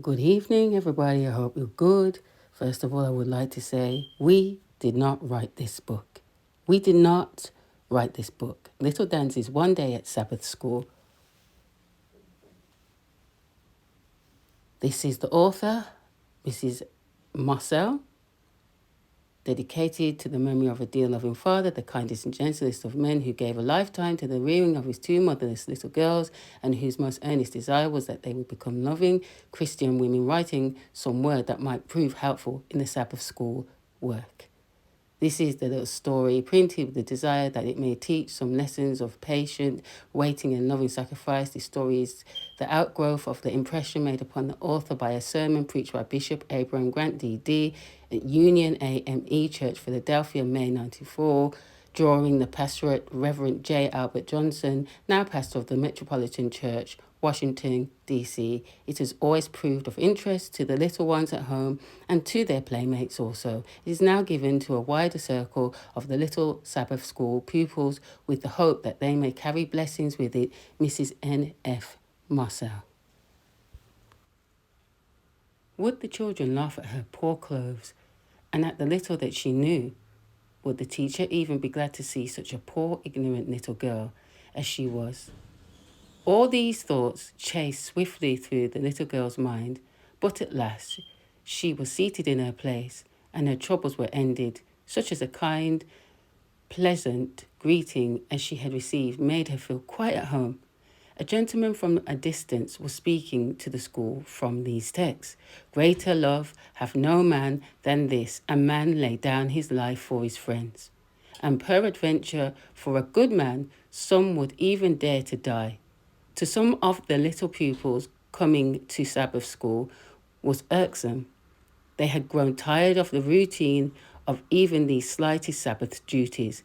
Good evening, everybody. I hope you're good. First of all, I would like to say we did not write this book. We did not write this book. Little Dancy's One Day at Sabbath School. This is the author, Mrs. Marcel, dedicated to the memory of a dear loving father, the kindest and gentlest of men, who gave a lifetime to the rearing of his two motherless little girls, and whose most earnest desire was that they would become loving Christian women, writing some word that might prove helpful in the Sabbath school work. This is the little story, printed with the desire that it may teach some lessons of patient, waiting and loving sacrifice. This story is the outgrowth of the impression made upon the author by a sermon preached by Bishop Abraham Grant, D.D., at Union AME Church, Philadelphia, May 94, drawing the pastorate Reverend J. Albert Johnson, now pastor of the Metropolitan Church, Washington, D.C. It has always proved of interest to the little ones at home and to their playmates also. It is now given to a wider circle of the little Sabbath school pupils with the hope that they may carry blessings with it. Mrs. N.F. Marcel. Would the children laugh at her poor clothes and at the little that she knew? Would the teacher even be glad to see such a poor, ignorant little girl as she was? All these thoughts chased swiftly through the little girl's mind, but at last she was seated in her place, and her troubles were ended, such as a kind, pleasant greeting as she had received made her feel quite at home. A gentleman from a distance was speaking to the school from these texts. Greater love hath no man than this, a man lay down his life for his friends. And peradventure, for a good man, some would even dare to die. To some of the little pupils coming to Sabbath school was irksome. They had grown tired of the routine of even these slightest Sabbath duties.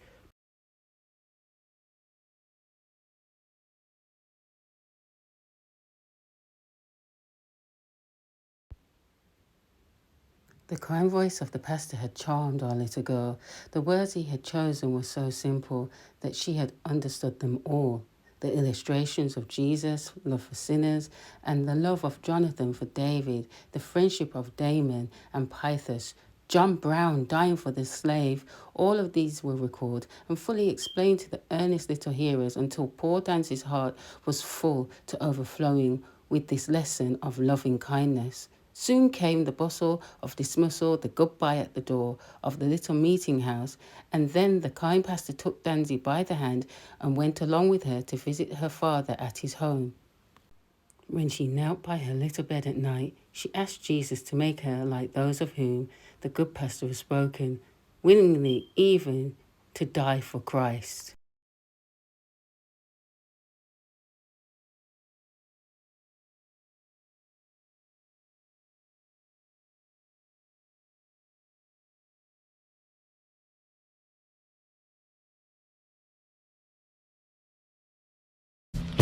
The kind voice of the pastor had charmed our little girl. The words he had chosen were so simple that she had understood them all. The illustrations of Jesus' love for sinners, and the love of Jonathan for David, the friendship of Damon and Pythos, John Brown dying for the slave, all of these were recalled and fully explained to the earnest little hearers until poor Dancy's heart was full to overflowing with this lesson of loving kindness. Soon came the bustle of dismissal, the goodbye at the door of the little meeting house, and then the kind pastor took Dancy by the hand and went along with her to visit her father at his home. When she knelt by her little bed at night, she asked Jesus to make her like those of whom the good pastor has spoken, willingly even to die for Christ.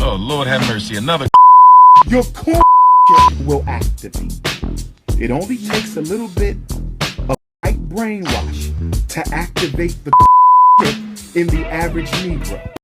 Oh, Lord have mercy, another. Your core will activate. It only takes a little bit of right brainwash to activate the in the average Negro.